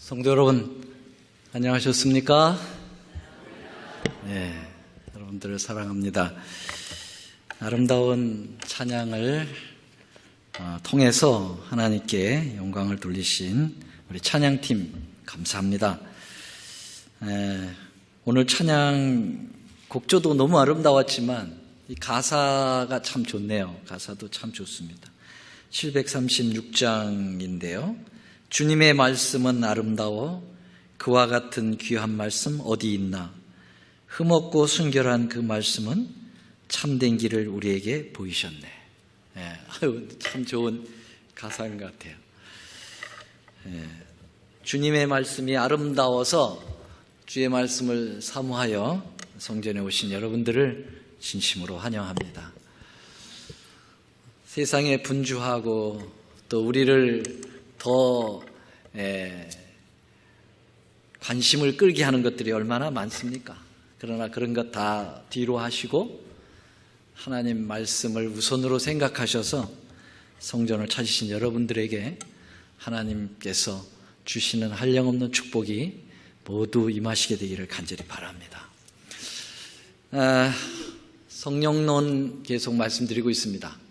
성도 여러분, 안녕하셨습니까? 네, 여러분들을 사랑합니다. 아름다운 찬양을 통해서 하나님께 영광을 돌리신 우리 찬양팀 감사합니다. 오늘 찬양 곡조도 너무 아름다웠지만 이 가사가 참 좋네요. 가사도 참 좋습니다. 736장인데요. 주님의 말씀은 아름다워 그와 같은 귀한 말씀 어디 있나. 흠없고 순결한 그 말씀은 참된 길을 우리에게 보이셨네. 참 좋은 가사인 것 같아요. 주님의 말씀이 아름다워서 주의 말씀을 사모하여 성전에 오신 여러분들을 진심으로 환영합니다. 세상에 분주하고 또 우리를 더 관심을 끌게 하는 것들이 얼마나 많습니까? 그러나 그런 것 다 뒤로 하시고 하나님 말씀을 우선으로 생각하셔서 성전을 찾으신 여러분들에게 하나님께서 주시는 한량없는 축복이 모두 임하시게 되기를 간절히 바랍니다. 성령론 계속 말씀드리고 있습니다.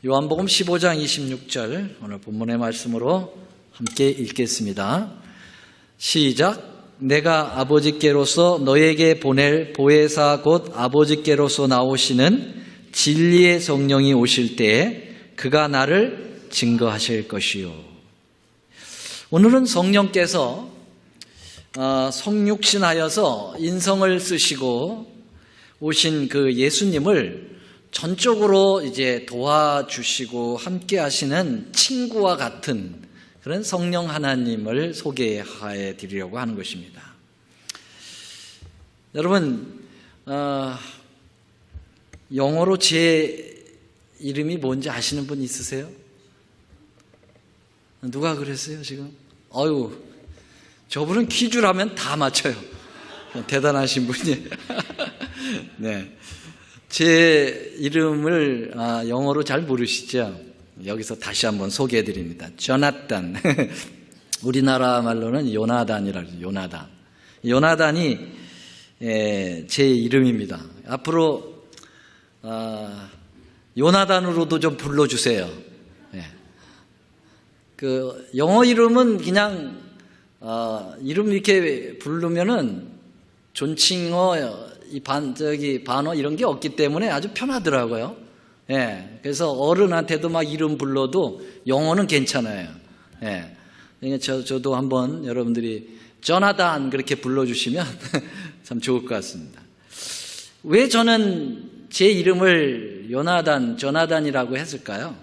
요한복음 15장 26절 오늘 본문의 말씀으로 함께 읽겠습니다. 시작. 내가 아버지께로서 너에게 보낼 보혜사 곧 아버지께로서 나오시는 진리의 성령이 오실 때에 그가 나를 증거하실 것이요. 오늘은 성령께서 성육신하여서 인성을 쓰시고 오신 그 예수님을 전적으로 이제 도와주시고 함께 하시는 친구와 같은 그런 성령 하나님을 소개해 드리려고 하는 것입니다. 여러분, 영어로 제 이름이 뭔지 아시는 분 있으세요? 누가 그랬어요, 지금? 저분은 퀴즈라면 다 맞춰요. 대단하신 분이. 네. 제 이름을 영어로 잘 모르시죠? 여기서 다시 한번 소개해 드립니다. 조나단. 우리나라 말로는 요나단이라고 해요. 요나단. 요나단이 제 이름입니다. 앞으로 요나단으로도 좀 불러주세요. 그 영어 이름은 그냥 이름 이렇게 부르면은 존칭어 반어 이런 게 없기 때문에 아주 편하더라고요. 그래서 어른한테도 막 이름 불러도 영어는 괜찮아요. 그러니까 저도 한번 여러분들이 조나단 그렇게 불러주시면 참 좋을 것 같습니다. 왜 저는 제 이름을 조나단이라고 했을까요?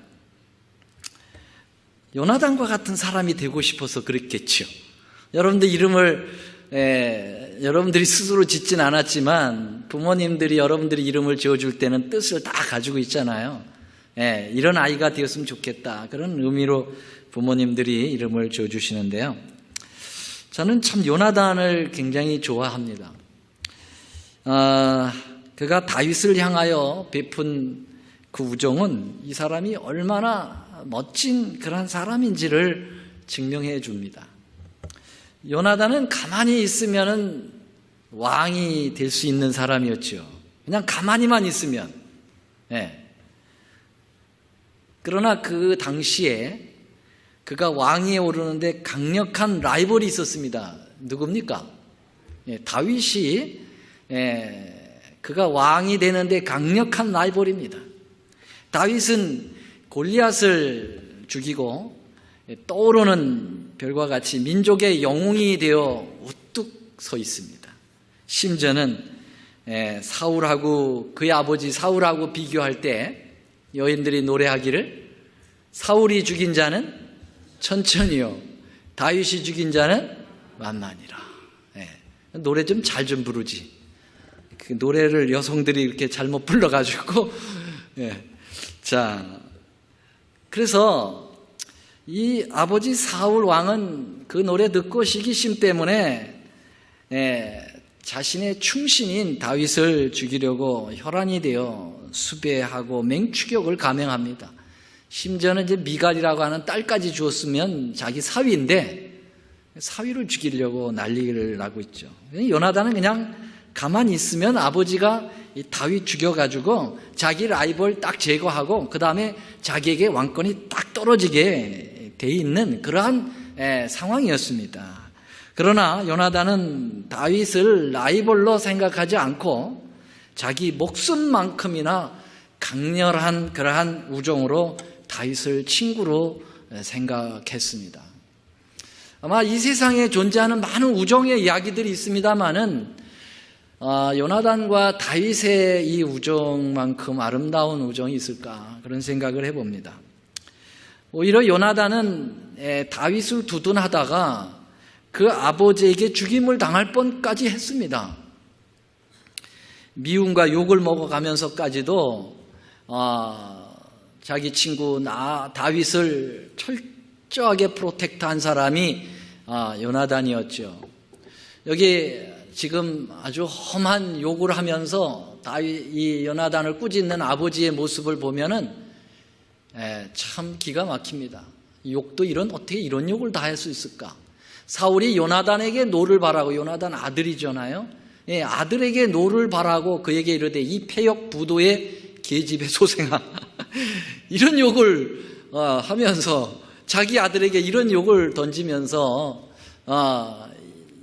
요나단과 같은 사람이 되고 싶어서 그랬겠죠. 여러분들 이름을 여러분들이 스스로 짓진 않았지만 부모님들이 여러분들이 이름을 지어줄 때는 뜻을 다 가지고 있잖아요. 이런 아이가 되었으면 좋겠다. 그런 의미로 부모님들이 이름을 지어주시는데요. 저는 참 요나단을 굉장히 좋아합니다. 그가 다윗을 향하여 베푼 그 우정은 이 사람이 얼마나 멋진 그런 사람인지를 증명해 줍니다. 요나단은 가만히 있으면 왕이 될 수 있는 사람이었죠. 그냥 가만히만 있으면. 그러나 그 당시에 그가 왕위에 오르는데 강력한 라이벌이 있었습니다. 누굽니까? 다윗이 그가 왕이 되는데 강력한 라이벌입니다. 다윗은 골리앗을 죽이고 떠오르는 별과 같이 민족의 영웅이 되어 우뚝 서 있습니다. 심지어는 사울하고 그의 아버지 사울하고 비교할 때 여인들이 노래하기를 사울이 죽인 자는 천천히요 다윗이 죽인 자는 만만이라. 노래 좀 잘 좀 부르지. 그 노래를 여성들이 이렇게 잘못 불러가지고 자, 그래서 이 아버지 사울 왕은 그 노래 듣고 시기심 때문에 자신의 충신인 다윗을 죽이려고 혈안이 되어 수배하고 맹추격을 감행합니다. 심지어는 이제 미갈이라고 하는 딸까지 주었으면 자기 사위인데 사위를 죽이려고 난리를 나고 있죠. 요나단은 그냥 가만히 있으면 아버지가 이 다윗 죽여가지고 자기 라이벌 딱 제거하고 그 다음에 자기에게 왕권이 딱 떨어지게 돼 있는 그러한 상황이었습니다. 그러나 요나단은 다윗을 라이벌로 생각하지 않고 자기 목숨만큼이나 강렬한 그러한 우정으로 다윗을 친구로 생각했습니다. 아마 이 세상에 존재하는 많은 우정의 이야기들이 있습니다만은 요나단과 다윗의 이 우정만큼 아름다운 우정이 있을까 그런 생각을 해봅니다. 오히려 요나단은 다윗을 두둔하다가 그 아버지에게 죽임을 당할 뻔까지 했습니다. 미움과 욕을 먹어가면서까지도 자기 친구 다윗을 철저하게 프로텍트한 사람이 요나단이었죠. 여기 지금 아주 험한 욕을 하면서 이 요나단을 꾸짖는 아버지의 모습을 보면은 참 기가 막힙니다. 욕도 어떻게 이런 욕을 다 할 수 있을까? 사울이 요나단에게 노를 바라고, 요나단 아들이잖아요. 아들에게 노를 바라고 그에게 이르되 이 패역 부도의 계집의 소생아 이런 욕을 하면서 자기 아들에게 이런 욕을 던지면서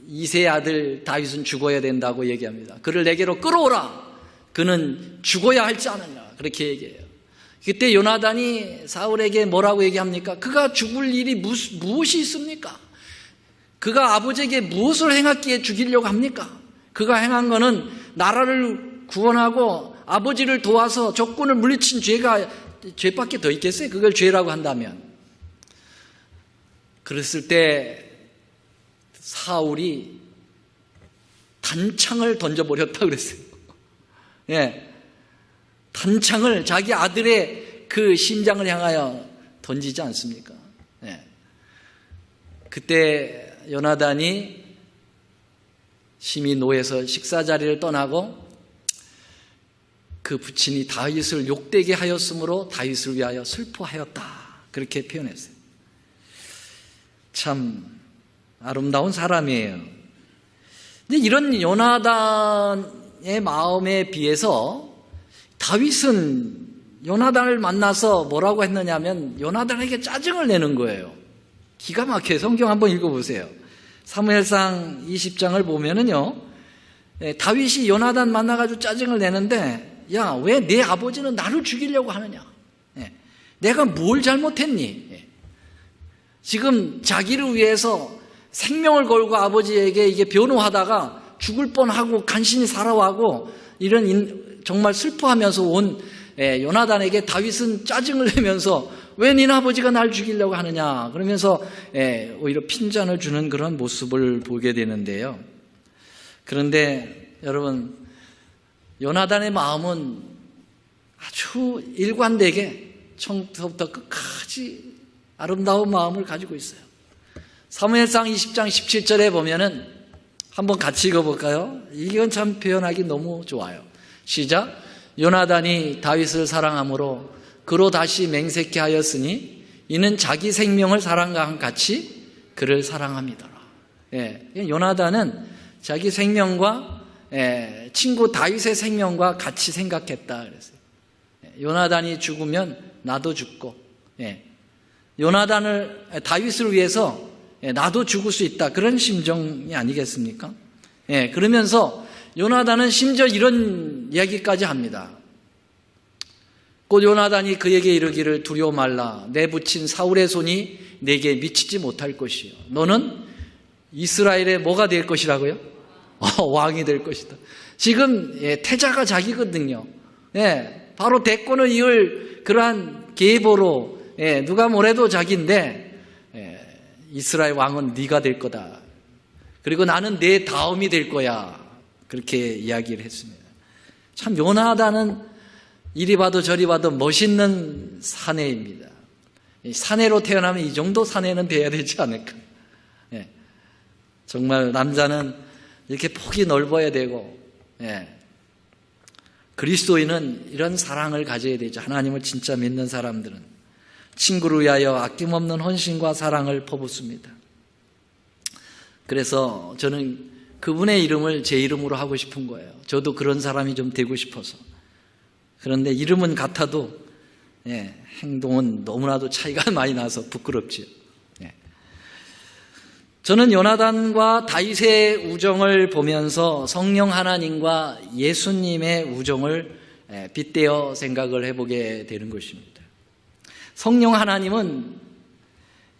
이세의 아들 다윗은 죽어야 된다고 얘기합니다. 그를 내게로 끌어오라. 그는 죽어야 할지 않느냐. 그렇게 얘기해요. 그때 요나단이 사울에게 뭐라고 얘기합니까? 그가 죽을 일이 무엇이 있습니까? 그가 아버지에게 무엇을 행했기에 죽이려고 합니까? 그가 행한 거는 나라를 구원하고 아버지를 도와서 적군을 물리친 죄밖에 더 있겠어요? 그걸 죄라고 한다면. 그랬을 때 사울이 단창을 던져버렸다고 그랬어요. 단창을 자기 아들의 그 심장을 향하여 던지지 않습니까? 그때 요나단이 심히 노해서 식사 자리를 떠나고 그 부친이 다윗을 욕되게 하였으므로 다윗을 위하여 슬퍼하였다. 그렇게 표현했어요. 참 아름다운 사람이에요. 근데 이런 요나단의 마음에 비해서 다윗은 요나단을 만나서 뭐라고 했느냐면 요나단에게 짜증을 내는 거예요. 기가 막혀요. 성경 한번 읽어보세요. 사무엘상 20장을 보면은요, 다윗이 요나단 만나가지고 짜증을 내는데, 야, 왜 내 아버지는 나를 죽이려고 하느냐? 내가 뭘 잘못했니? 지금 자기를 위해서 생명을 걸고 아버지에게 이게 변호하다가 죽을 뻔하고 간신히 살아가고 이런 정말 슬퍼하면서 온 요나단에게 다윗은 짜증을 내면서 왜 네 아버지가 날 죽이려고 하느냐 그러면서 오히려 핀잔을 주는 그런 모습을 보게 되는데요. 그런데 여러분, 요나단의 마음은 아주 일관되게 처음부터 끝까지 아름다운 마음을 가지고 있어요. 사무엘상 20장 17절에 보면은 한번 같이 읽어볼까요? 이건 참 표현하기 너무 좋아요. 시작. 요나단이 다윗을 사랑함으로 그로 다시 맹세케 하였으니 이는 자기 생명을 사랑과 같이 그를 사랑함이더라. 요나단은 자기 생명과 친구 다윗의 생명과 같이 생각했다 그랬어요. 요나단이 죽으면 나도 죽고, 다윗을 위해서 나도 죽을 수 있다. 그런 심정이 아니겠습니까? 그러면서 요나단은 심지어 이런 이야기까지 합니다. 곧 요나단이 그에게 이르기를 두려워 말라. 내 부친 사울의 손이 내게 미치지 못할 것이요. 너는 이스라엘의 뭐가 될 것이라고요? 왕이 될 것이다. 지금 태자가 자기거든요. 바로 대권을 이을 그러한 계보로 누가 뭐래도 자기인데 이스라엘 왕은 네가 될 거다. 그리고 나는 내 다음이 될 거야. 그렇게 이야기를 했습니다. 참 요나단은 이리 봐도 저리 봐도 멋있는 사내입니다. 사내로 태어나면 이 정도 사내는 돼야 되지 않을까. 정말 남자는 이렇게 폭이 넓어야 되고, 그리스도인은 이런 사랑을 가져야 되죠. 하나님을 진짜 믿는 사람들은 친구를 위하여 아낌없는 헌신과 사랑을 퍼붓습니다. 그래서 저는 그분의 이름을 제 이름으로 하고 싶은 거예요. 저도 그런 사람이 좀 되고 싶어서. 그런데 이름은 같아도 행동은 너무나도 차이가 많이 나서 부끄럽지요. 저는 요나단과 다윗의 우정을 보면서 성령 하나님과 예수님의 우정을 빗대어 생각을 해보게 되는 것입니다. 성령 하나님은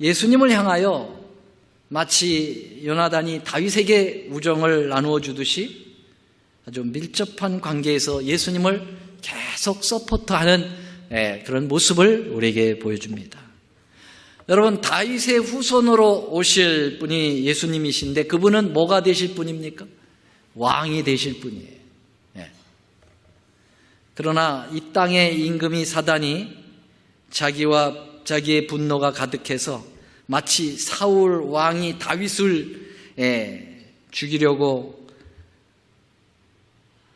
예수님을 향하여 마치 요나단이 다윗에게 우정을 나누어 주듯이 아주 밀접한 관계에서 예수님을 계속 서포트하는 그런 모습을 우리에게 보여줍니다. 여러분, 다윗의 후손으로 오실 분이 예수님이신데 그분은 뭐가 되실 분입니까? 왕이 되실 분이에요. 그러나 이 땅의 임금이 사단이 자기의 분노가 가득해서 마치 사울 왕이 다윗을 죽이려고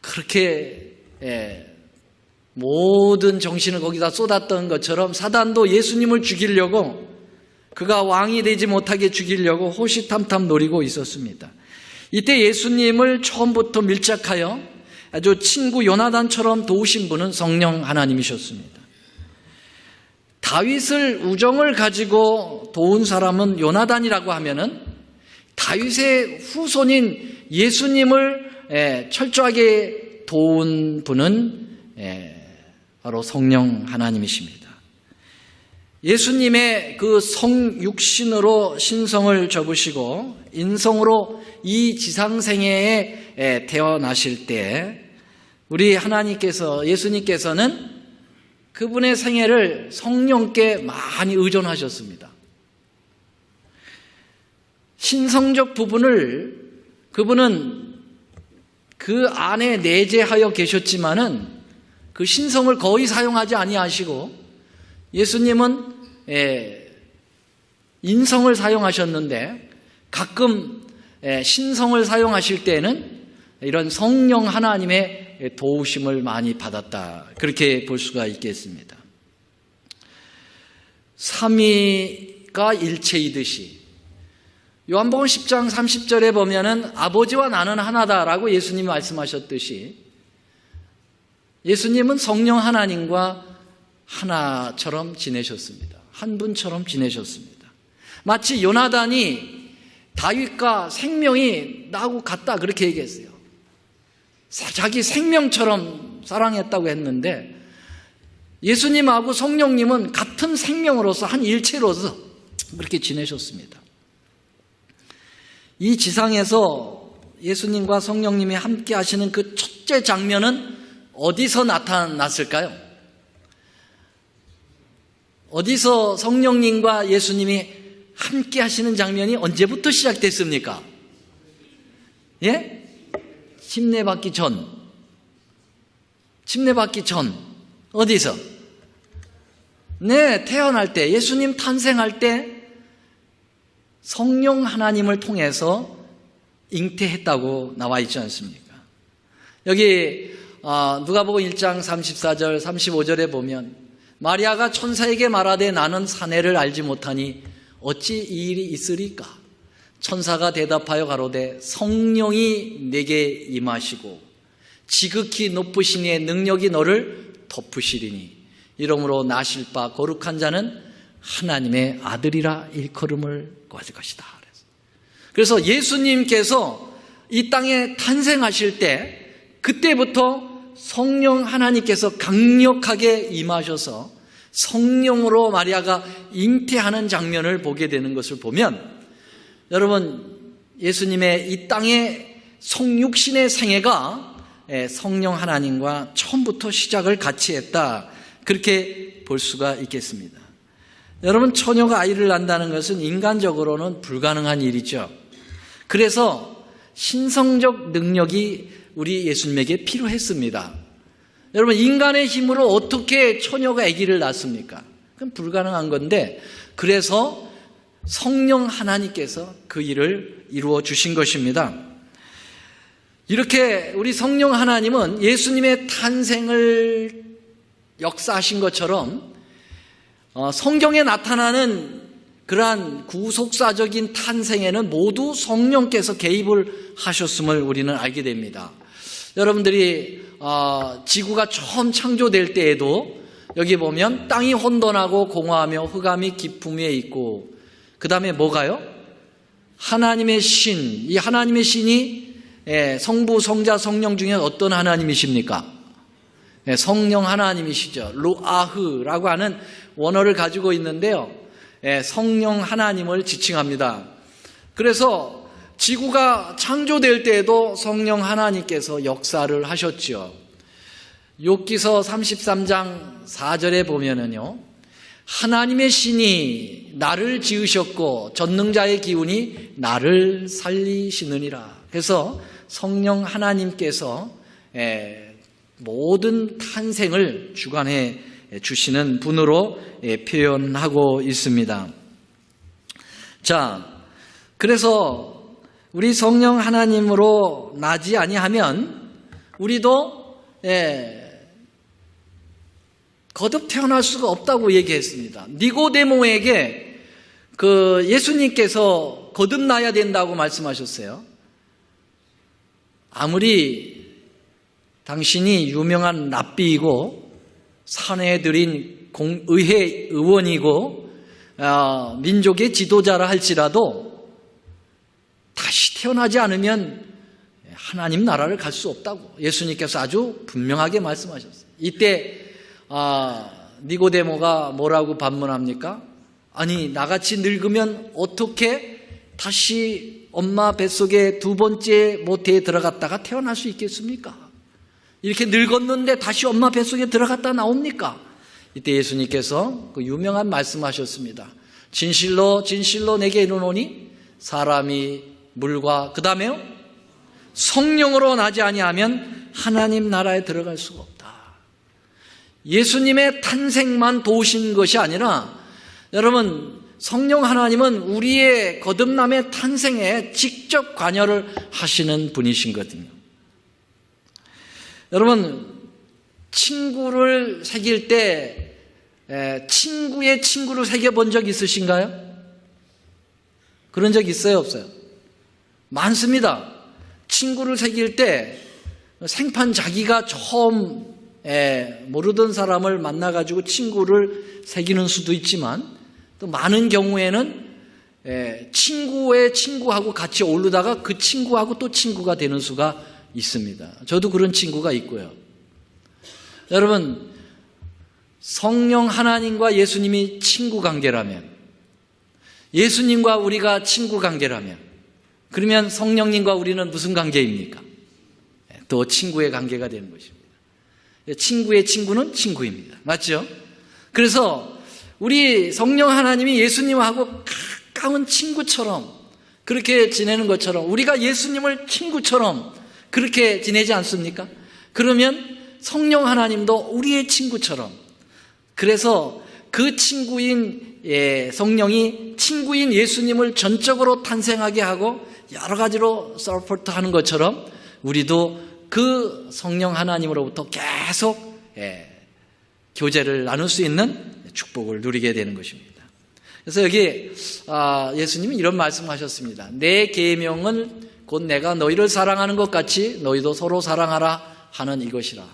그렇게 모든 정신을 거기다 쏟았던 것처럼 사단도 예수님을 죽이려고 그가 왕이 되지 못하게 죽이려고 호시탐탐 노리고 있었습니다. 이때 예수님을 처음부터 밀착하여 아주 친구 요나단처럼 도우신 분은 성령 하나님이셨습니다. 다윗을 우정을 가지고 도운 사람은 요나단이라고 하면은 다윗의 후손인 예수님을 철저하게 도운 분은 바로 성령 하나님이십니다. 예수님의 그 성육신으로 신성을 접으시고 인성으로 이 지상생애에 태어나실 때 우리 하나님께서 예수님께서는 그분의 생애를 성령께 많이 의존하셨습니다. 신성적 부분을 그분은 그 안에 내재하여 계셨지만은 그 신성을 거의 사용하지 아니하시고 예수님은 인성을 사용하셨는데 가끔 신성을 사용하실 때는 이런 성령 하나님의 도우심을 많이 받았다. 그렇게 볼 수가 있겠습니다. 삼위가 일체이듯이 요한복음 10장 30절에 보면은 아버지와 나는 하나다라고 예수님이 말씀하셨듯이 예수님은 성령 하나님과 하나처럼 지내셨습니다. 한 분처럼 지내셨습니다. 마치 요나단이 다윗과 생명이 나하고 같다 그렇게 얘기했어요. 자기 생명처럼 사랑했다고 했는데 예수님하고 성령님은 같은 생명으로서 한 일체로서 그렇게 지내셨습니다. 이 지상에서 예수님과 성령님이 함께 하시는 그 첫째 장면은 어디서 나타났을까요? 어디서 성령님과 예수님이 함께 하시는 장면이 언제부터 시작됐습니까? 예? 침례받기 전. 어디서? 네, 태어날 때, 예수님 탄생할 때 성령 하나님을 통해서 잉태했다고 나와 있지 않습니까? 여기 누가복음 1장 34절, 35절에 보면 마리아가 천사에게 말하되 나는 사내를 알지 못하니 어찌 이 일이 있으리까? 천사가 대답하여 가로되 성령이 내게 임하시고 지극히 높으신 이의 능력이 너를 덮으시리니 이러므로 나실 바 거룩한 자는 하나님의 아들이라 일컬음을 받을 것이다. 그래서 예수님께서 이 땅에 탄생하실 때 그때부터 성령 하나님께서 강력하게 임하셔서 성령으로 마리아가 잉태하는 장면을 보게 되는 것을 보면 여러분 예수님의 이 땅의 성육신의 생애가 성령 하나님과 처음부터 시작을 같이 했다 그렇게 볼 수가 있겠습니다. 여러분 처녀가 아이를 낳는다는 것은 인간적으로는 불가능한 일이죠. 그래서 신성적 능력이 우리 예수님에게 필요했습니다. 여러분 인간의 힘으로 어떻게 처녀가 아기를 낳습니까? 그건 불가능한 건데 그래서 성령 하나님께서 그 일을 이루어 주신 것입니다. 이렇게 우리 성령 하나님은 예수님의 탄생을 역사하신 것처럼 성경에 나타나는 그러한 구속사적인 탄생에는 모두 성령께서 개입을 하셨음을 우리는 알게 됩니다. 여러분들이 지구가 처음 창조될 때에도 여기 보면 땅이 혼돈하고 공허하며 흑암이 깊음 위에 있고, 그 다음에 뭐가요? 하나님의 신, 이 하나님의 신이 성부, 성자, 성령 중에 어떤 하나님이십니까? 성령 하나님이시죠. 루아흐라고 하는 원어를 가지고 있는데요, 성령 하나님을 지칭합니다. 그래서 지구가 창조될 때에도 성령 하나님께서 역사를 하셨죠. 욥기서 33장 4절에 보면은요, 하나님의 신이 나를 지으셨고 전능자의 기운이 나를 살리시느니라. 그래서 성령 하나님께서 모든 탄생을 주관해 주시는 분으로 표현하고 있습니다. 자, 그래서 우리 성령 하나님으로 나지 아니하면 우리도 거듭 태어날 수가 없다고 얘기했습니다. 니고데모에게 예수님께서 거듭나야 된다고 말씀하셨어요. 아무리 당신이 유명한 랍비이고 산에 들인 의회 의원이고 민족의 지도자라 할지라도 다시 태어나지 않으면 하나님 나라를 갈 수 없다고 예수님께서 아주 분명하게 말씀하셨어요. 이때 니고데모가 뭐라고 반문합니까? 아니, 나같이 늙으면 어떻게 다시 엄마 뱃속에 두 번째 모태에 들어갔다가 태어날 수 있겠습니까? 이렇게 늙었는데 다시 엄마 뱃속에 들어갔다 나옵니까? 이때 예수님께서 그 유명한 말씀하셨습니다. 진실로 진실로 내게 이르노니 사람이 물과 그 다음에요 성령으로 나지 아니하면 하나님 나라에 들어갈 수가 없다. 예수님의 탄생만 도우신 것이 아니라 여러분, 성령 하나님은 우리의 거듭남의 탄생에 직접 관여를 하시는 분이신 거거든요. 여러분, 친구를 사귈 때 친구의 친구를 사귀어본 적 있으신가요? 그런 적 있어요, 없어요? 많습니다. 친구를 사귈 때 생판 자기가 처음 모르던 사람을 만나가지고 친구를 사귀는 수도 있지만 또 많은 경우에는 친구의 친구하고 같이 어울리다가 그 친구하고 또 친구가 되는 수가 있습니다. 저도 그런 친구가 있고요. 여러분, 성령 하나님과 예수님이 친구 관계라면, 예수님과 우리가 친구 관계라면, 그러면 성령님과 우리는 무슨 관계입니까? 또 친구의 관계가 되는 것입니다. 친구의 친구는 친구입니다. 맞죠? 그래서 우리 성령 하나님이 예수님하고 가까운 친구처럼 그렇게 지내는 것처럼 우리가 예수님을 친구처럼 그렇게 지내지 않습니까? 그러면 성령 하나님도 우리의 친구처럼, 그래서 그 친구인 성령이 친구인 예수님을 전적으로 탄생하게 하고 여러 가지로 서포트 하는 것처럼 우리도 그 성령 하나님으로부터 계속 교제를 나눌 수 있는 축복을 누리게 되는 것입니다. 그래서 여기 예수님이 이런 말씀하셨습니다. 내 계명은 곧 내가 너희를 사랑하는 것 같이 너희도 서로 사랑하라 하는 이것이라.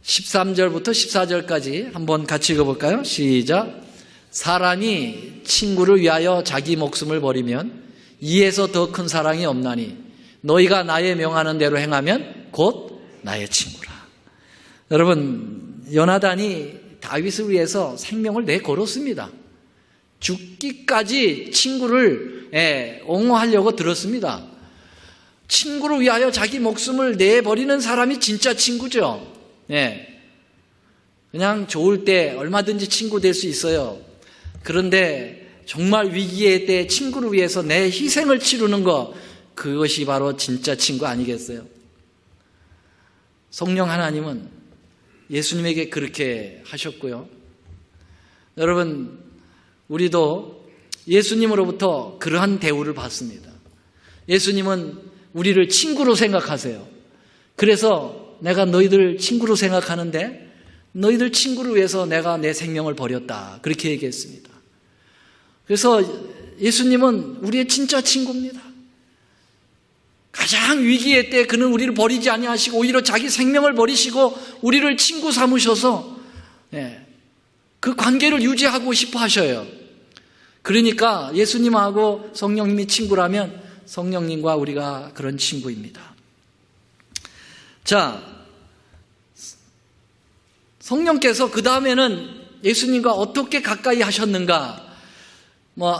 13절부터 14절까지 한번 같이 읽어볼까요? 시작. 사람이 친구를 위하여 자기 목숨을 버리면 이에서 더 큰 사랑이 없나니 너희가 나의 명하는 대로 행하면 곧 나의 친구라. 여러분, 요나단이 다윗을 위해서 생명을 내걸었습니다. 죽기까지 친구를 옹호하려고 들었습니다. 친구를 위하여 자기 목숨을 내버리는 사람이 진짜 친구죠. 그냥 좋을 때 얼마든지 친구 될 수 있어요. 그런데 정말 위기의 때 친구를 위해서 내 희생을 치르는 것, 그것이 바로 진짜 친구 아니겠어요? 성령 하나님은 예수님에게 그렇게 하셨고요. 여러분, 우리도 예수님으로부터 그러한 대우를 받습니다. 예수님은 우리를 친구로 생각하세요. 그래서 내가 너희들 친구로 생각하는데 너희들 친구를 위해서 내가 내 생명을 버렸다, 그렇게 얘기했습니다. 그래서 예수님은 우리의 진짜 친구입니다. 가장 위기의 때 그는 우리를 버리지 아니하시고 오히려 자기 생명을 버리시고 우리를 친구 삼으셔서 그 관계를 유지하고 싶어 하셔요. 그러니까 예수님하고 성령님이 친구라면 성령님과 우리가 그런 친구입니다. 자, 성령께서 그 다음에는 예수님과 어떻게 가까이 하셨는가?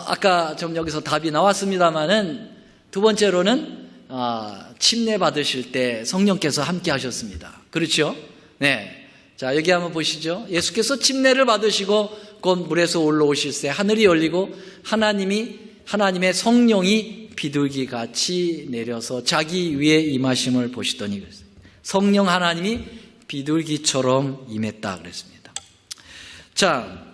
아까 좀 여기서 답이 나왔습니다만은 두 번째로는 침례 받으실 때 성령께서 함께 하셨습니다. 그렇죠? 네. 자, 여기 한번 보시죠. 예수께서 침례를 받으시고 곧 물에서 올라오실새 하늘이 열리고 하나님의 성령이 비둘기같이 내려서 자기 위에 임하심을 보시더니 그랬어요. 성령 하나님이 비둘기처럼 임했다 그랬습니다. 자,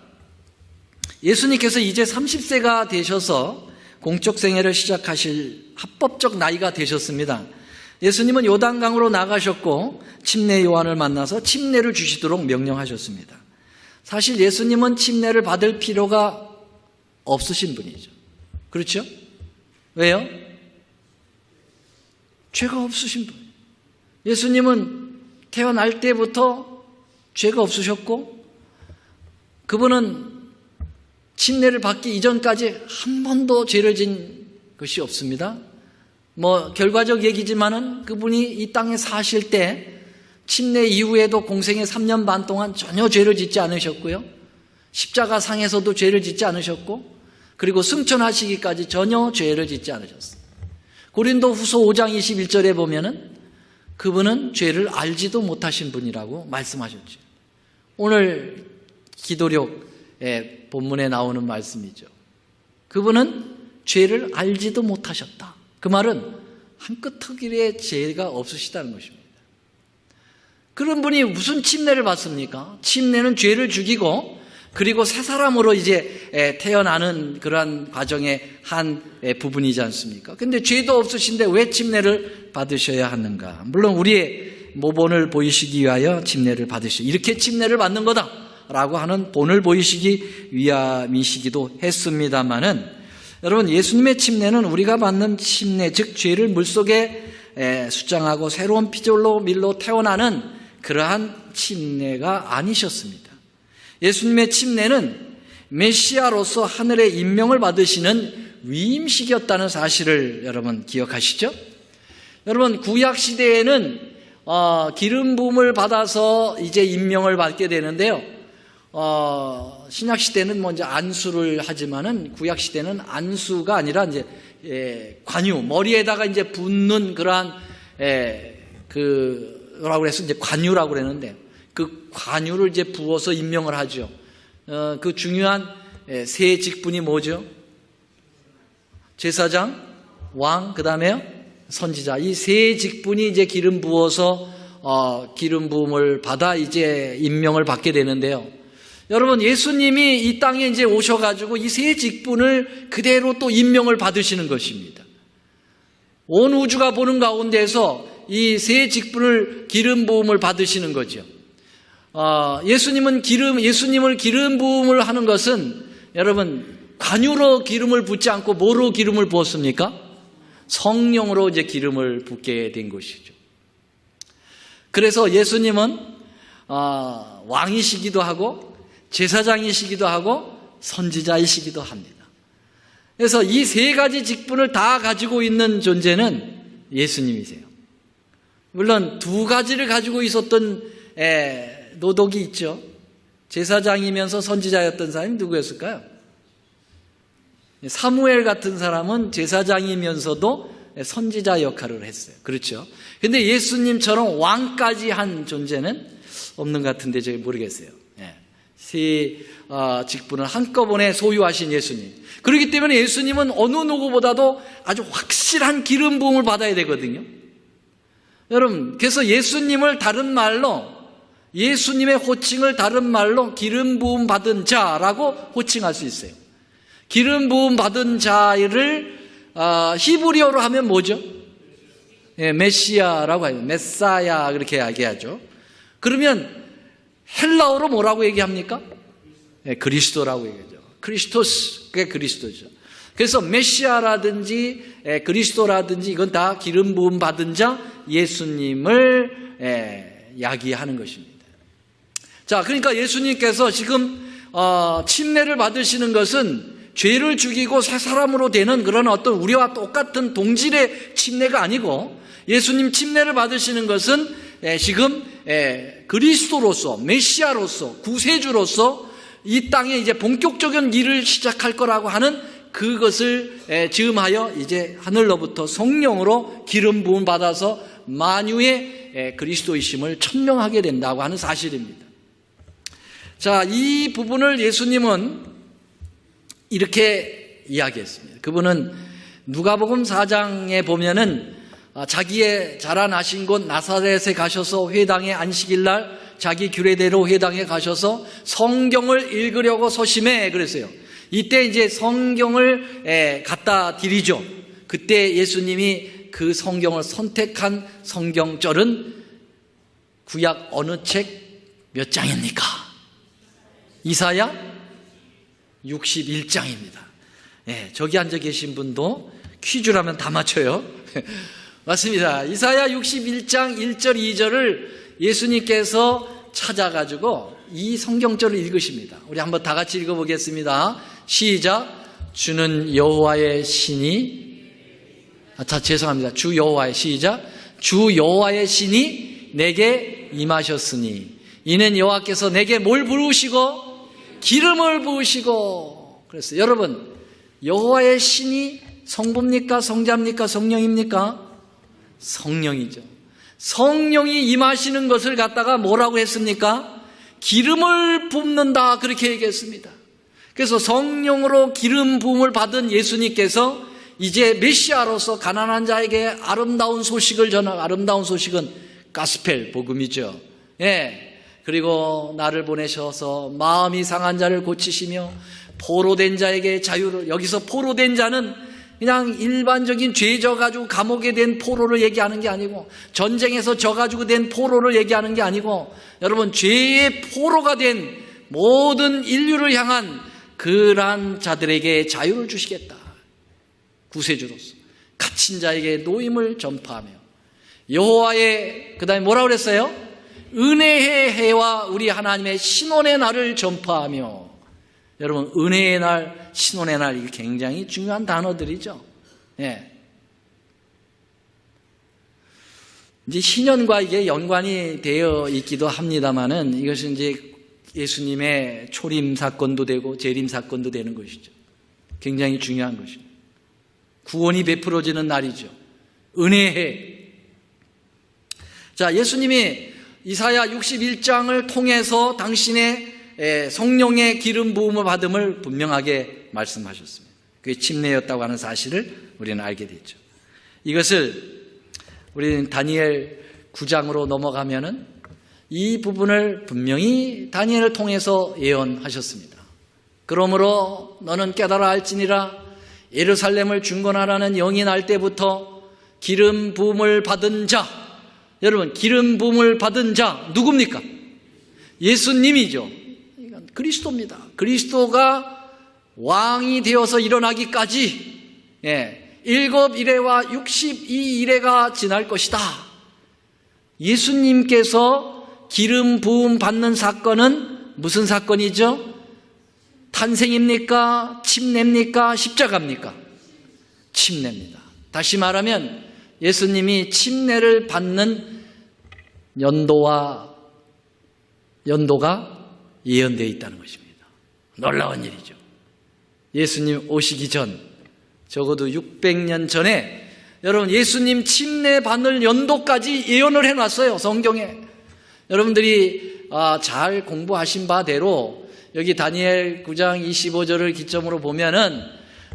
예수님께서 이제 30세가 되셔서 공적 생애를 시작하실 합법적 나이가 되셨습니다. 예수님은 요단강으로 나가셨고 침례 요한을 만나서 침례를 주시도록 명령하셨습니다. 사실 예수님은 침례를 받을 필요가 없으신 분이죠. 그렇죠? 왜요? 죄가 없으신 분. 예수님은 태어날 때부터 죄가 없으셨고 그분은 침례를 받기 이전까지 한 번도 죄를 진 것이 없습니다. 결과적 얘기지만은 그분이 이 땅에 사실 때 침례 이후에도 공생의 3년 반 동안 전혀 죄를 짓지 않으셨고요. 십자가상에서도 죄를 짓지 않으셨고 그리고 승천하시기까지 전혀 죄를 짓지 않으셨어요. 고린도후서 5장 21절에 보면은 그분은 죄를 알지도 못하신 분이라고 말씀하셨죠. 오늘 기도력의 본문에 나오는 말씀이죠. 그분은 죄를 알지도 못하셨다. 그 말은 한 끄트기의 죄가 없으시다는 것입니다. 그런 분이 무슨 침례를 받습니까? 침례는 죄를 죽이고 그리고 새 사람으로 이제 태어나는 그러한 과정의 한 부분이지 않습니까? 근데 죄도 없으신데 왜 침례를 받으셔야 하는가? 물론 우리의 모본을 보이시기 위하여 침례를 받으시죠. 이렇게 침례를 받는 거다라고 하는 본을 보이시기 위함이시기도 했습니다만은 여러분, 예수님의 침례는 우리가 받는 침례, 즉 죄를 물속에 수장하고 새로운 피조물로 밀로 태어나는 그러한 침례가 아니셨습니다. 예수님의 침례는 메시아로서 하늘의 임명을 받으시는 위임식이었다는 사실을 여러분 기억하시죠? 여러분, 구약 시대에는 기름 부음을 받아서 이제 임명을 받게 되는데요. 신약 시대는 먼저 안수를 하지만은 구약 시대는 안수가 아니라 이제 관유, 머리에다가 이제 붓는 그러한 뭐라고 그래서 이제 관유라고 그랬는데 그 관유를 이제 부어서 임명을 하죠. 그 중요한 세 직분이 뭐죠? 제사장, 왕, 그 다음에요 선지자. 이 세 직분이 이제 기름 부어서 기름 부음을 받아 이제 임명을 받게 되는데요. 여러분, 예수님이 이 땅에 이제 오셔가지고 이 세 직분을 그대로 또 임명을 받으시는 것입니다. 온 우주가 보는 가운데서 이 세 직분을 기름 부음을 받으시는 거죠. 예수님을 기름 부음을 하는 것은 여러분 관유로 기름을 붓지 않고 뭐로 기름을 부었습니까? 성령으로 이제 기름을 붓게 된 것이죠. 그래서 예수님은 왕이시기도 하고 제사장이시기도 하고 선지자이시기도 합니다. 그래서 이 세 가지 직분을 다 가지고 있는 존재는 예수님이세요. 물론 두 가지를 가지고 있었던 노독이 있죠. 제사장이면서 선지자였던 사람이 누구였을까요? 사무엘 같은 사람은 제사장이면서도 선지자 역할을 했어요. 그렇죠? 근데 예수님처럼 왕까지 한 존재는 없는 것 같은데 제가 모르겠어요. 세 직분을 한꺼번에 소유하신 예수님. 그렇기 때문에 예수님은 어느 누구보다도 아주 확실한 기름 부음을 받아야 되거든요. 여러분, 그래서 예수님을 다른 말로, 예수님의 호칭을 다른 말로 기름 부음 받은 자라고 호칭할 수 있어요. 기름 부음 받은 자를 히브리어로 하면 뭐죠? 메시아라고 해요. 메사야 그렇게 얘기하죠. 그러면 헬라어로 뭐라고 얘기합니까? 그리스도라고 얘기하죠. 크리스토스, 그게 그리스도죠. 그래서 메시아라든지 그리스도라든지 이건 다 기름 부음 받은 자 예수님을 야기하는 것입니다. 자, 그러니까 예수님께서 지금 침례를 받으시는 것은 죄를 죽이고 새 사람으로 되는 그런 어떤 우리와 똑같은 동질의 침례가 아니고, 예수님 침례를 받으시는 것은 지금 그리스도로서, 메시아로서, 구세주로서 이 땅에 이제 본격적인 일을 시작할 거라고 하는 그것을 즈음하여 이제 하늘로부터 성령으로 기름 부음 받아서 만유의 그리스도이심을 천명하게 된다고 하는 사실입니다. 자, 이 부분을 예수님은 이렇게 이야기했습니다. 그분은 누가복음 4장에 보면은 자기의 자라나신 곳 나사렛에 가셔서 회당에 안식일 날 자기 규례대로 회당에 가셔서 성경을 읽으려고 서심해 그랬어요. 이때 이제 성경을 갖다 드리죠. 그때 예수님이 그 성경을 선택한 성경절은 구약 어느 책 몇 장입니까? 이사야 61장입니다. 저기 앉아 계신 분도 퀴즈라면 다 맞춰요. 맞습니다. 이사야 61장 1절 2절을 예수님께서 찾아가지고 이 성경절을 읽으십니다. 우리 한번 다 같이 읽어보겠습니다. 시작. 주는 여호와의 신이 죄송합니다. 주 여호와의 시작. 주 여호와의 신이 내게 임하셨으니 이는 여호와께서 내게 뭘 부으시고 기름을 부으시고. 그래서 여러분, 여호와의 신이 성부입니까? 성자입니까? 성령입니까? 성령이죠. 성령이 임하시는 것을 갖다가 뭐라고 했습니까? 기름을 붓는다, 그렇게 얘기했습니다. 그래서 성령으로 기름 부음을 받은 예수님께서 이제 메시아로서 가난한 자에게 아름다운 소식을 아름다운 소식은 가스펠 복음이죠. 그리고 나를 보내셔서 마음이 상한 자를 고치시며 포로된 자에게 자유를, 여기서 포로된 자는 그냥 일반적인 죄 져가지고 감옥에 된 포로를 얘기하는 게 아니고, 전쟁에서 져가지고 된 포로를 얘기하는 게 아니고, 여러분, 죄의 포로가 된 모든 인류를 향한 그러한 자들에게 자유를 주시겠다. 구세주로서 갇힌 자에게 노임을 전파하며, 여호와의, 그 다음에 뭐라고 그랬어요? 은혜의 해와 우리 하나님의 신원의 날을 전파하며. 여러분, 은혜의 날, 신원의 날, 이게 굉장히 중요한 단어들이죠. 이제 신년과 이게 연관이 되어 있기도 합니다만은, 이것은 이제 예수님의 초림 사건도 되고 재림 사건도 되는 것이죠. 굉장히 중요한 것입니다. 구원이 베풀어지는 날이죠. 은혜의 해. 자, 예수님이 이사야 61장을 통해서 당신의 성령의 기름 부음을 받음을 분명하게 말씀하셨습니다. 그게 침례였다고 하는 사실을 우리는 알게 됐죠. 이것을 우리는 다니엘 9장으로 넘어가면은 이 부분을 분명히 다니엘을 통해서 예언하셨습니다. 그러므로 너는 깨달아 알지니라, 예루살렘을 중건하라는 영이 날 때부터 기름 부음을 받은 자, 여러분, 기름 부음을 받은 자 누굽니까? 예수님이죠. 그리스도입니다. 그리스도가 왕이 되어서 일어나기까지 7일에와 62일에가 지날 것이다. 예수님께서 기름 부음 받는 사건은 무슨 사건이죠? 탄생입니까? 침례입니까? 십자가입니까? 침례입니다. 다시 말하면 예수님이 침례를 받는 연도가 예언되어 있다는 것입니다. 놀라운 일이죠. 예수님 오시기 전, 적어도 600년 전에 여러분, 예수님 침례 받는 연도까지 예언을 해놨어요, 성경에. 여러분들이 잘 공부하신 바대로 여기 다니엘 9장 25절을 기점으로 보면은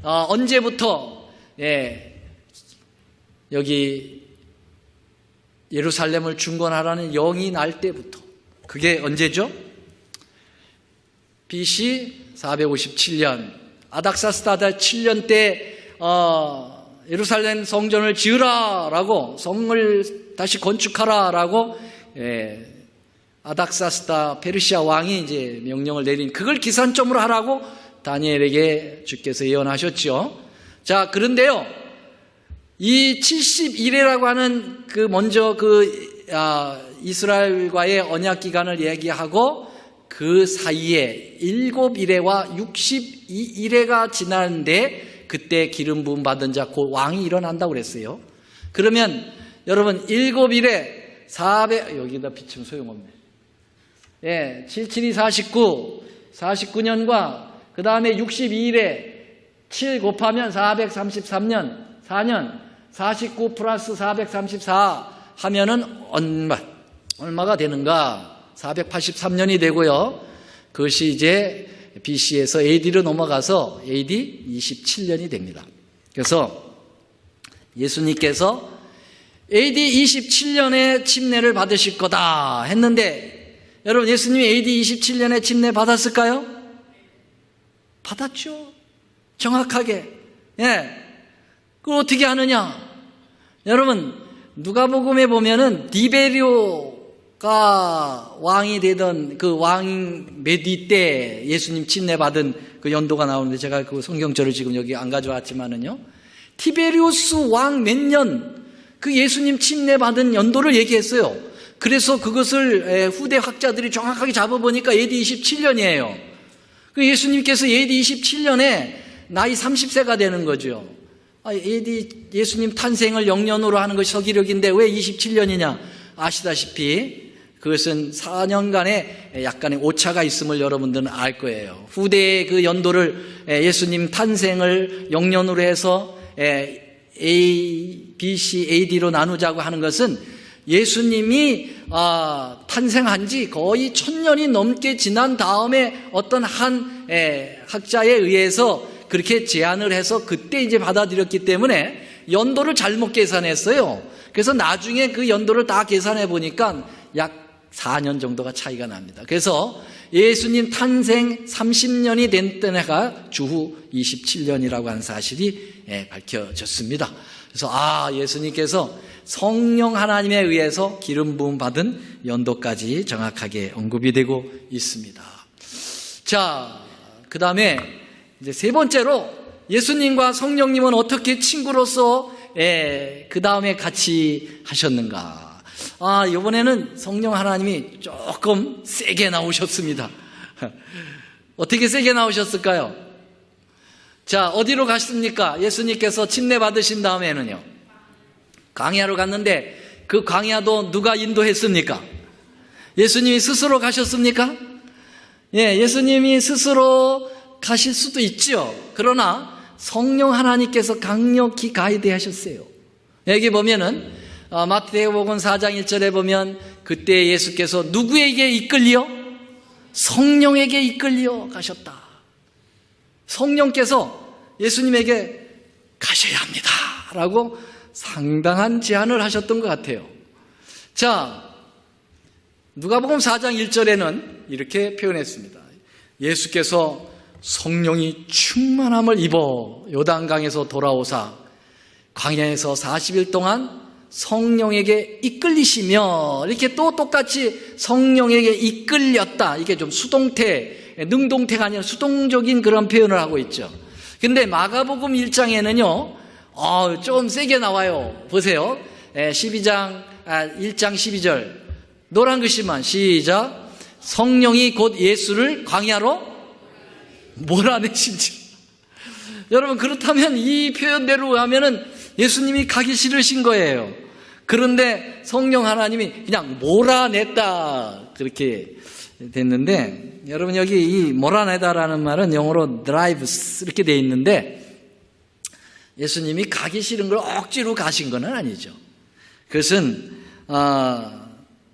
언제부터 여기 예루살렘을 중건하라는 영이 날 때부터, 그게 언제죠? BC 457년 아닥사스다 7년 때 예루살렘 성전을 지으라라고, 성을 다시 건축하라라고 아닥사스다 페르시아 왕이 이제 명령을 내린, 그걸 기산점으로 하라고 다니엘에게 주께서 예언하셨죠. 자, 그런데요, 이 70일이라고 하는 먼저 이스라엘과의 언약 기간을 얘기하고 그 사이에 7일에와 62일에가 지나는데 그때 기름 부음 받은 자 곧 왕이 일어난다고 그랬어요. 그러면 여러분 7일에 400 여기다 비치면 소용없네. 예, 77이 49, 49년과 그 다음에 62일에 7 곱하면 433년, 4년, 49 플러스 434 하면은 얼마가 되는가? 483년이 되고요. 그것이 이제 BC에서 AD로 넘어가서 AD 27년이 됩니다. 그래서 예수님께서 AD 27년에 침례를 받으실 거다 했는데 여러분 예수님이 AD 27년에 침례 받았을까요? 받았죠. 정확하게. 예. 그걸 어떻게 하느냐? 여러분 누가복음에 보면은 디베리오가 왕이 되던 그 왕 메디 때 예수님 침례 받은 그 연도가 나오는데 제가 그 성경절을 지금 여기 안 가져왔지만은요. 티베리우스 왕 몇 년 그 예수님 침례 받은 연도를 얘기했어요. 그래서 그것을 후대 학자들이 정확하게 잡아보니까 AD 27년이에요. 그 예수님께서 AD 27년에 나이 30세가 되는 거죠. AD 예수님 탄생을 영년으로 하는 것이 서기력인데 왜 27년이냐? 아시다시피 그것은 4년간의 약간의 오차가 있음을 여러분들은 알 거예요. 후대의 그 연도를 예수님 탄생을 영년으로 해서 A, B, C, AD로 나누자고 하는 것은 예수님이 탄생한 지 거의 1000년이 넘게 지난 다음에 어떤 한 학자에 의해서 그렇게 제안을 해서 그때 이제 받아들였기 때문에 연도를 잘못 계산했어요. 그래서 나중에 그 연도를 다 계산해 보니까 약 4년 정도가 차이가 납니다. 그래서 예수님 탄생 30년이 된 때가 주후 27년이라고 하는 사실이 밝혀졌습니다. 그래서 예수님께서 성령 하나님에 의해서 기름 부음 받은 연도까지 정확하게 언급이 되고 있습니다. 자, 그 다음에 이제 세 번째로 예수님과 성령님은 어떻게 친구로서 그 다음에 같이 하셨는가? 이번에는 성령 하나님이 조금 세게 나오셨습니다. 어떻게 세게 나오셨을까요? 자, 어디로 갔습니까? 예수님께서 침례 받으신 다음에는요. 광야로 갔는데 그 광야도 누가 인도했습니까? 예수님이 스스로 가셨습니까? 예, 예수님이 스스로 가실 수도 있죠. 그러나 성령 하나님께서 강력히 가이드 하셨어요. 여기 보면은 마태복음 4장 1절에 보면 그때 예수께서 누구에게 이끌려? 성령에게 이끌려 가셨다. 성령께서 예수님에게 가셔야 합니다 라고 상당한 제안을 하셨던 것 같아요. 자, 누가복음 4장 1절에는 이렇게 표현했습니다. 예수께서 성령이 충만함을 입어 요단강에서 돌아오사 광야에서 40일 동안 성령에게 이끌리시며 이렇게 또 똑같이 성령에게 이끌렸다. 이게 좀 수동태, 능동태가 아니라 수동적인 그런 표현을 하고 있죠. 근데 마가복음 1장에는요, 좀 세게 나와요. 보세요. 1장 12절. 노란 글씨만 시작. 성령이 곧 예수를 광야로 몰아내신지. 여러분, 그렇다면 이 표현대로 하면은 예수님이 가기 싫으신 거예요. 그런데 성령 하나님이 그냥 몰아냈다. 그렇게 됐는데, 여러분, 여기 이 몰아내다라는 말은 영어로 drives 이렇게 돼 있는데, 예수님이 가기 싫은 걸 억지로 가신 건 아니죠. 그것은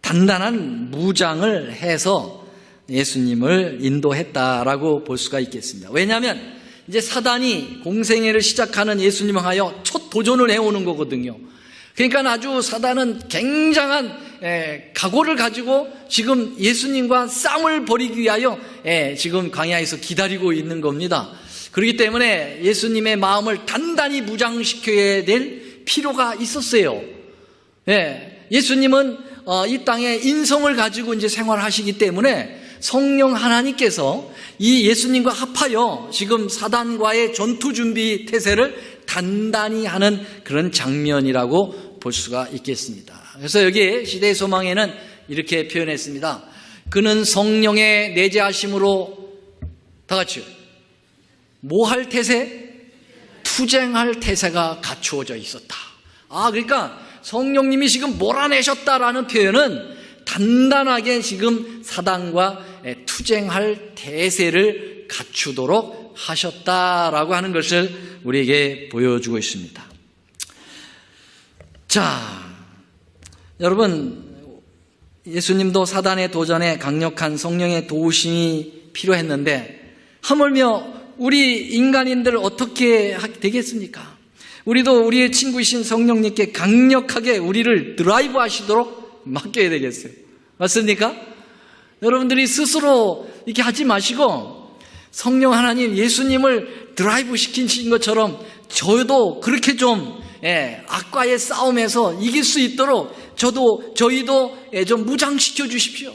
단단한 무장을 해서 예수님을 인도했다라고 볼 수가 있겠습니다. 왜냐하면 이제 사단이 공생애를 시작하는 예수님을 하여 첫 도전을 해오는 거거든요. 그러니까 아주 사단은 굉장한 각오를 가지고 지금 예수님과 싸움을 벌이기 위하여 지금 광야에서 기다리고 있는 겁니다. 그렇기 때문에 예수님의 마음을 단단히 무장시켜야 될 필요가 있었어요. 예수님은 이 땅에 인성을 가지고 이제 생활하시기 때문에 성령 하나님께서 이 예수님과 합하여 지금 사단과의 전투 준비 태세를 단단히 하는 그런 장면이라고 볼 수가 있겠습니다. 그래서 여기 시대의 소망에는 이렇게 표현했습니다. 그는 성령의 내재하심으로 다 같이요. 뭐 할 태세? 투쟁할 태세가 갖추어져 있었다. 그러니까 성령님이 지금 몰아내셨다라는 표현은 단단하게 지금 사단과 투쟁할 태세를 갖추도록 하셨다라고 하는 것을 우리에게 보여주고 있습니다. 자, 여러분, 예수님도 사단의 도전에 강력한 성령의 도우심이 필요했는데 하물며 우리 인간인들 어떻게 되겠습니까? 우리도 우리의 친구이신 성령님께 강력하게 우리를 드라이브 하시도록 맡겨야 되겠어요. 맞습니까? 여러분들이 스스로 이렇게 하지 마시고 성령 하나님, 예수님을 드라이브 시키신 것처럼 저도 그렇게 좀 악과의 싸움에서 이길 수 있도록 저희도 좀 무장시켜 주십시오.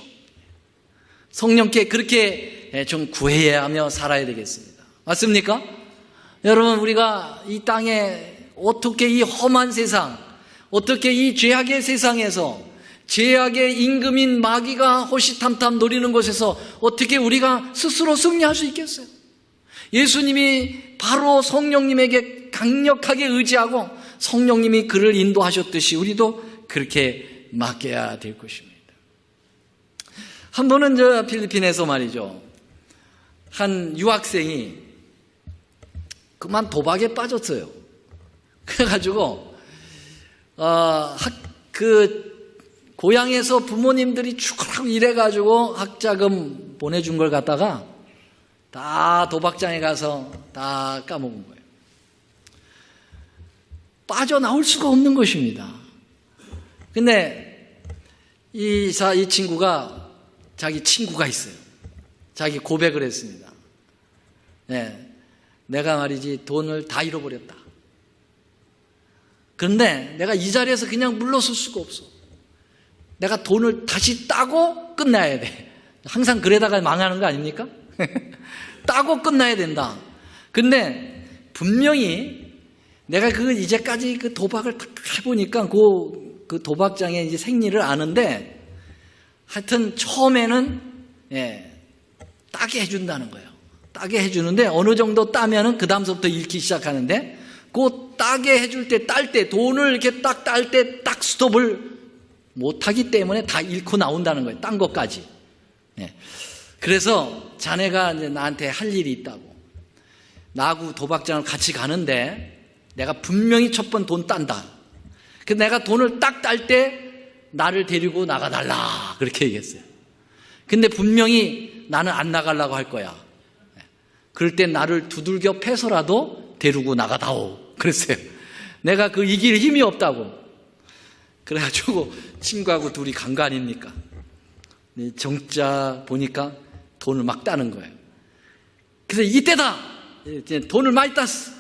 성령께 그렇게 좀 구해야 하며 살아야 되겠습니다. 맞습니까? 여러분, 우리가 이 땅에 어떻게 이 험한 세상, 어떻게 이 죄악의 세상에서 죄악의 임금인 마귀가 호시탐탐 노리는 곳에서 어떻게 우리가 스스로 승리할 수 있겠어요? 예수님이 바로 성령님에게 강력하게 의지하고 성령님이 그를 인도하셨듯이 우리도 그렇게 맡겨야 될 것입니다. 한 번은 필리핀에서 말이죠, 한 유학생이 그만 도박에 빠졌어요. 그래가지고 고향에서 부모님들이 죽으라고 이래가지고 학자금 보내준 걸 갖다가 다 도박장에 가서 다 까먹은 거예요. 빠져나올 수가 없는 것입니다. 근데 이 친구가 자기 친구가 있어요. 자기 고백을 했습니다. 내가 말이지 돈을 다 잃어버렸다. 그런데 내가 이 자리에서 그냥 물러설 수가 없어. 내가 돈을 다시 따고 끝나야 돼. 항상 그러다가 망하는 거 아닙니까? 따고 끝나야 된다. 근데 분명히 내가 이제까지 그 도박을 딱 해보니까 그 도박장의 이제 생리를 아는데 하여튼 처음에는 따게 해준다는 거예요. 따게 해주는데 어느 정도 따면은 그 다음서부터 잃기 시작하는데 그 따게 해줄 때, 딸 때, 돈을 이렇게 딱 딸 때 딱 스톱을 못하기 때문에 다 잃고 나온다는 거예요. 딴 것까지. 그래서 자네가 이제 나한테 할 일이 있다고. 나하고 도박장을 같이 가는데 내가 분명히 첫 번 돈 딴다. 그래서 내가 돈을 딱 딸 때 나를 데리고 나가달라. 그렇게 얘기했어요. 근데 분명히 나는 안 나가려고 할 거야. 그럴 때 나를 두들겨 패서라도 데리고 나가다오. 그랬어요. 내가 이길 힘이 없다고. 그래가지고 친구하고 둘이 간 거 아닙니까? 정자 보니까 돈을 막 따는 거예요. 그래서 이때다! 이제 돈을 많이 땄어.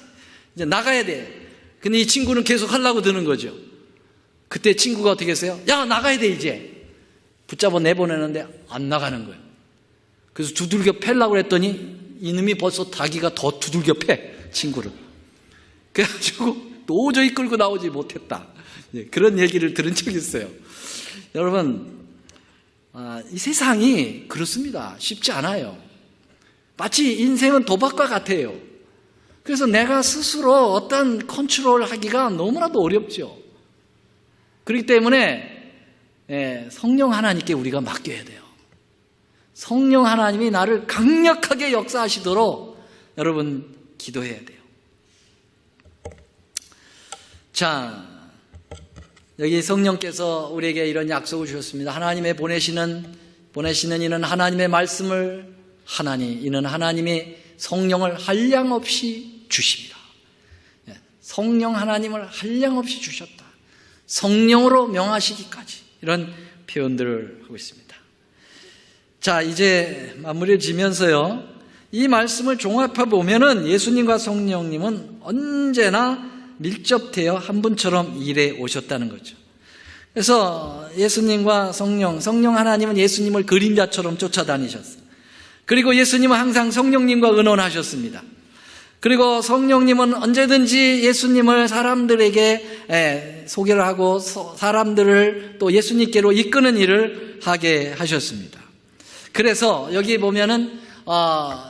이제 나가야 돼. 근데 이 친구는 계속 하려고 드는 거죠. 그때 친구가 어떻게 했어요? 야, 나가야 돼, 이제. 붙잡아 내보내는데 안 나가는 거예요. 그래서 두들겨 패려고 그랬더니 이놈이 벌써 자기가 더 두들겨 패, 친구를. 그래가지고 도저히 끌고 나오지 못했다. 그런 얘기를 들은 적이 있어요. 여러분, 이 세상이 그렇습니다. 쉽지 않아요. 마치 인생은 도박과 같아요. 그래서 내가 스스로 어떤 컨트롤 하기가 너무나도 어렵죠. 그렇기 때문에 성령 하나님께 우리가 맡겨야 돼요. 성령 하나님이 나를 강력하게 역사하시도록 여러분 기도해야 돼요. 자, 여기 성령께서 우리에게 이런 약속을 주셨습니다. 하나님의 보내시는 이는 하나님의 말씀을 이는 하나님의 성령을 한량없이 주십니다. 성령 하나님을 한량없이 주셨다. 성령으로 명하시기까지 이런 표현들을 하고 있습니다. 자, 이제 마무리를 지면서요, 이 말씀을 종합해 보면은 예수님과 성령님은 언제나 밀접되어 한 분처럼 일해 오셨다는 거죠. 그래서 예수님과 성령 하나님은 예수님을 그림자처럼 쫓아다니셨어요. 그리고 예수님은 항상 성령님과 의논하셨습니다. 그리고 성령님은 언제든지 예수님을 사람들에게 소개를 하고 사람들을 또 예수님께로 이끄는 일을 하게 하셨습니다. 그래서 여기 보면은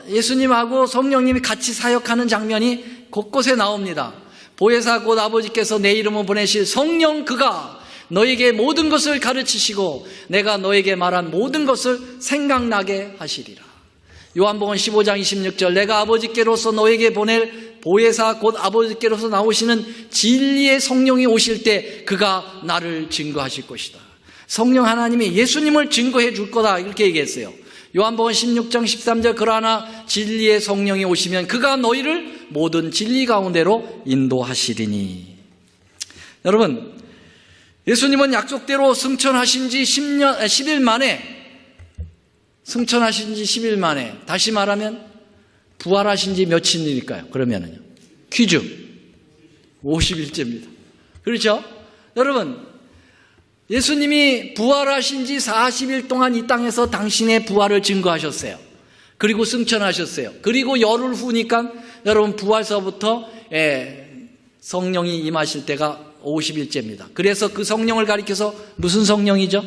예수님하고 성령님이 같이 사역하는 장면이 곳곳에 나옵니다. 보혜사 곧 아버지께서 내 이름을 보내실 성령 그가 너에게 모든 것을 가르치시고 내가 너에게 말한 모든 것을 생각나게 하시리라. 요한복음 15장 26절 내가 아버지께로서 너에게 보낼 보혜사 곧 아버지께로서 나오시는 진리의 성령이 오실 때 그가 나를 증거하실 것이다. 성령 하나님이 예수님을 증거해 줄 거다 이렇게 얘기했어요. 요한복음 16장 13절 그러나 진리의 성령이 오시면 그가 너희를 모든 진리 가운데로 인도하시리니. 여러분, 예수님은 약속대로 승천하신 지 10일 만에 다시 말하면 부활하신 지 며칠일까요? 그러면은요. 퀴즈. 50일째입니다. 그렇죠? 여러분, 예수님이 부활하신 지 40일 동안 이 땅에서 당신의 부활을 증거하셨어요. 그리고 승천하셨어요. 그리고 열흘 후니까 여러분 부활서부터 성령이 임하실 때가 50일째입니다. 그래서 그 성령을 가리켜서 무슨 성령이죠?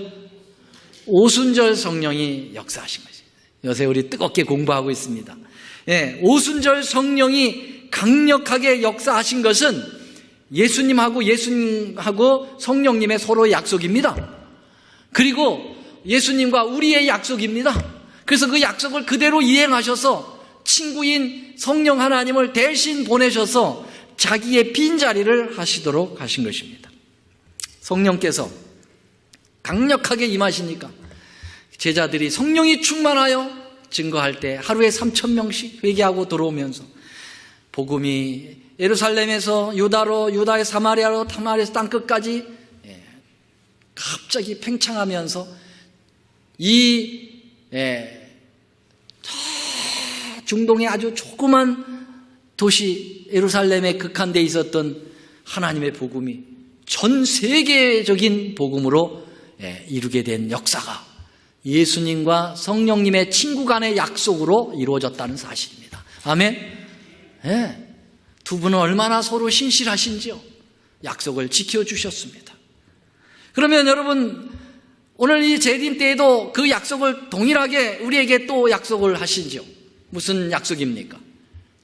오순절 성령이 역사하신 거죠. 요새 우리 뜨겁게 공부하고 있습니다. 오순절 성령이 강력하게 역사하신 것은 예수님하고 성령님의 서로의 약속입니다. 그리고 예수님과 우리의 약속입니다. 그래서 그 약속을 그대로 이행하셔서 친구인 성령 하나님을 대신 보내셔서 자기의 빈자리를 하시도록 하신 것입니다. 성령께서 강력하게 임하시니까 제자들이 성령이 충만하여 증거할 때 하루에 3,000명씩 회개하고 들어오면서 복음이 예루살렘에서 유다로, 유다의 사마리아로, 사마리아에서 땅끝까지 갑자기 팽창하면서 중동의 아주 조그만 도시 예루살렘에 극한되어 있었던 하나님의 복음이 전 세계적인 복음으로 이루게 된 역사가 예수님과 성령님의 친구 간의 약속으로 이루어졌다는 사실입니다. 아멘. 두 분은 얼마나 서로 신실하신지요. 약속을 지켜주셨습니다. 그러면 여러분, 오늘 이 재림 때에도 그 약속을 동일하게 우리에게 또 약속을 하시죠. 무슨 약속입니까?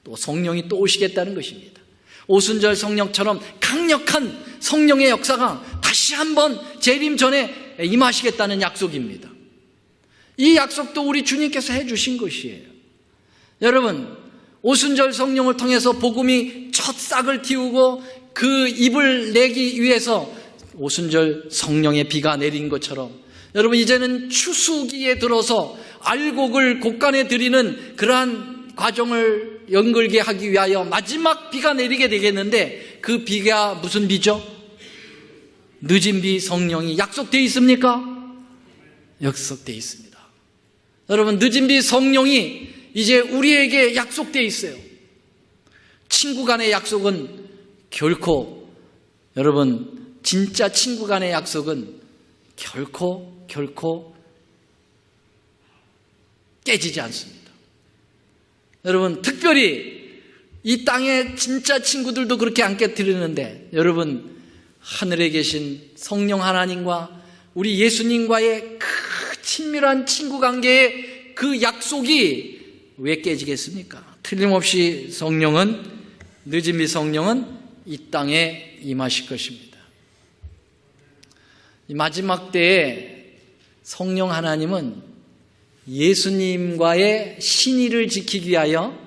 또 성령이 또 오시겠다는 것입니다. 오순절 성령처럼 강력한 성령의 역사가 다시 한번 재림 전에 임하시겠다는 약속입니다. 이 약속도 우리 주님께서 해주신 것이에요. 여러분, 오순절 성령을 통해서 복음이 첫 싹을 틔우고 그 잎을 내기 위해서 오순절 성령의 비가 내린 것처럼 여러분 이제는 추수기에 들어서 알곡을 곡간에 드리는 그러한 과정을 연결게 하기 위하여 마지막 비가 내리게 되겠는데 그 비가 무슨 비죠? 늦은 비 성령이 약속되어 있습니까? 약속되어 있습니다. 여러분, 늦은 비 성령이 이제 우리에게 약속되어 있어요. 친구 간의 약속은 결코, 여러분, 진짜 친구 간의 약속은 결코 깨지지 않습니다. 여러분, 특별히 이 땅의 진짜 친구들도 그렇게 안 깨뜨리는데 여러분, 하늘에 계신 성령 하나님과 우리 예수님과의 그 친밀한 친구 관계의 그 약속이 왜 깨지겠습니까? 틀림없이 성령은, 늦은 비 성령은 이 땅에 임하실 것입니다. 이 마지막 때에 성령 하나님은 예수님과의 신의를 지키기 위하여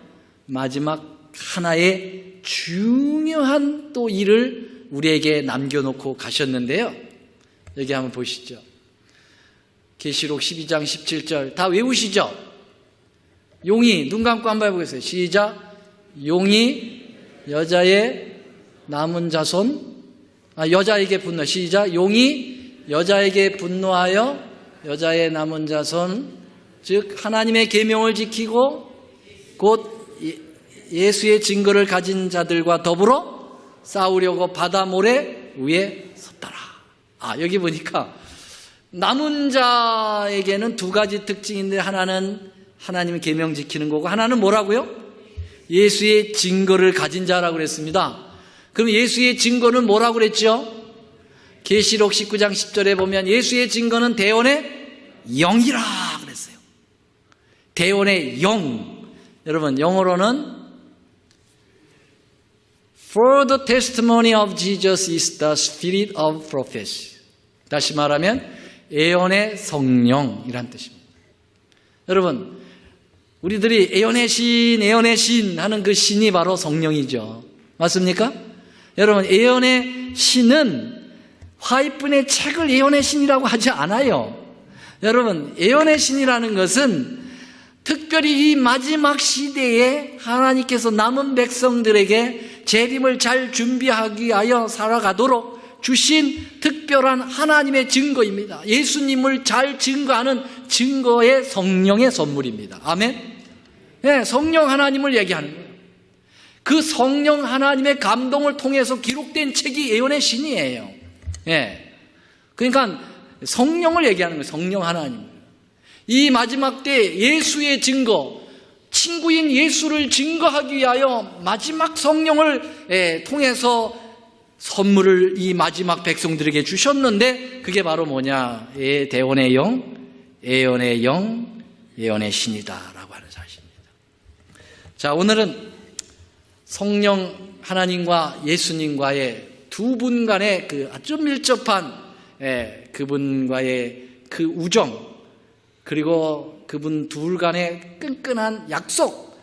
마지막 하나의 중요한 또 일을 우리에게 남겨놓고 가셨는데요. 여기 한번 보시죠. 계시록 12장 17절 다 외우시죠? 용이, 눈 감고 한번 해보겠어요. 시작. 용이 여자의 남은 자손, 여자에게 분노. 시작. 용이 여자에게 분노하여 여자의 남은 자손, 즉 하나님의 계명을 지키고 곧 예수의 증거를 가진 자들과 더불어 싸우려고 바다 모래 위에 섰더라. 여기 보니까 남은 자에게는 두 가지 특징인데, 하나는 하나님의 계명 지키는 거고, 하나는 뭐라고요? 예수의 증거를 가진 자라고 그랬습니다. 그럼 예수의 증거는 뭐라고 그랬죠? 계시록 19장 10절에 보면 예수의 증거는 대원의 영이라 그랬어요. 대원의 영. 여러분, 영어로는 For the testimony of Jesus is the spirit of prophecy. 다시 말하면 예언의 성령이란 뜻입니다. 여러분, 우리들이 예언의 신 하는 그 신이 바로 성령이죠. 맞습니까? 여러분, 예언의 신은 화이픈의 책을 예언의 신이라고 하지 않아요. 여러분, 예언의 신이라는 것은 특별히 이 마지막 시대에 하나님께서 남은 백성들에게 재림을 잘 준비하기 위하여 살아가도록 주신 특별한 하나님의 증거입니다. 예수님을 잘 증거하는 증거의 성령의 선물입니다. 아멘? 네, 성령 하나님을 얘기하는 거예요. 그 성령 하나님의 감동을 통해서 기록된 책이 예언의 신이에요. 예. 그러니까 성령을 얘기하는 거예요. 성령 하나님. 이 마지막 때 예수의 증거, 친구인 예수를 증거하기 위하여 마지막 성령을 통해서 선물을 이 마지막 백성들에게 주셨는데, 그게 바로 뭐냐? 대원의 영, 예언의 영, 예언의 신이다라고 하는 사실입니다. 자, 오늘은 성령 하나님과 예수님과의 두 분 간의 그 아주 밀접한 그분과의 그 우정, 그리고 그분 둘 간의 끈끈한 약속,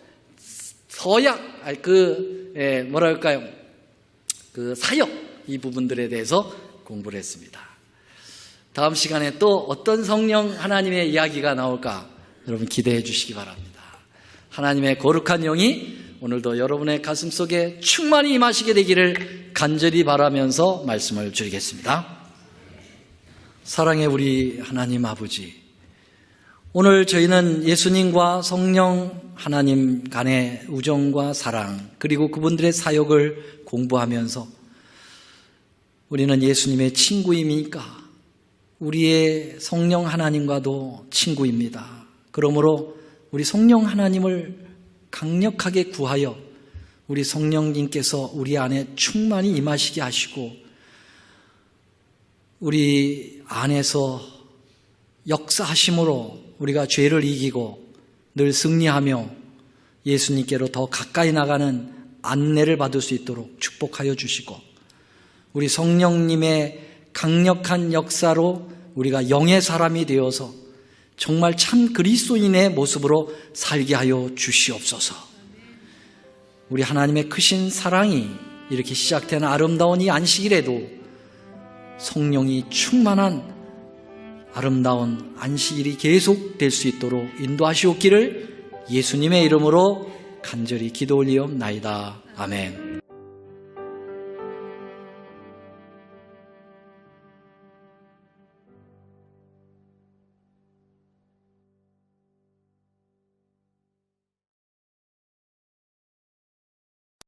서약, 뭐랄까요? 그 사역, 이 부분들에 대해서 공부를 했습니다. 다음 시간에 또 어떤 성령 하나님의 이야기가 나올까 여러분 기대해 주시기 바랍니다. 하나님의 거룩한 영이 오늘도 여러분의 가슴 속에 충만히 임하시게 되기를 간절히 바라면서 말씀을 드리겠습니다. 사랑의 우리 하나님 아버지, 오늘 저희는 예수님과 성령 하나님 간의 우정과 사랑, 그리고 그분들의 사역을 공부하면서 우리는 예수님의 친구입니까? 우리의 성령 하나님과도 친구입니다. 그러므로 우리 성령 하나님을 강력하게 구하여 우리 성령님께서 우리 안에 충만히 임하시게 하시고 우리 안에서 역사하심으로 우리가 죄를 이기고 늘 승리하며 예수님께로 더 가까이 나가는 안내를 받을 수 있도록 축복하여 주시고, 우리 성령님의 강력한 역사로 우리가 영의 사람이 되어서 정말 참 그리스도인의 모습으로 살게 하여 주시옵소서. 우리 하나님의 크신 사랑이 이렇게 시작된 아름다운 이 안식일에도 성령이 충만한 아름다운 안식일이 계속될 수 있도록 인도하시옵기를 예수님의 이름으로 간절히 기도 올리옵나이다. 아멘.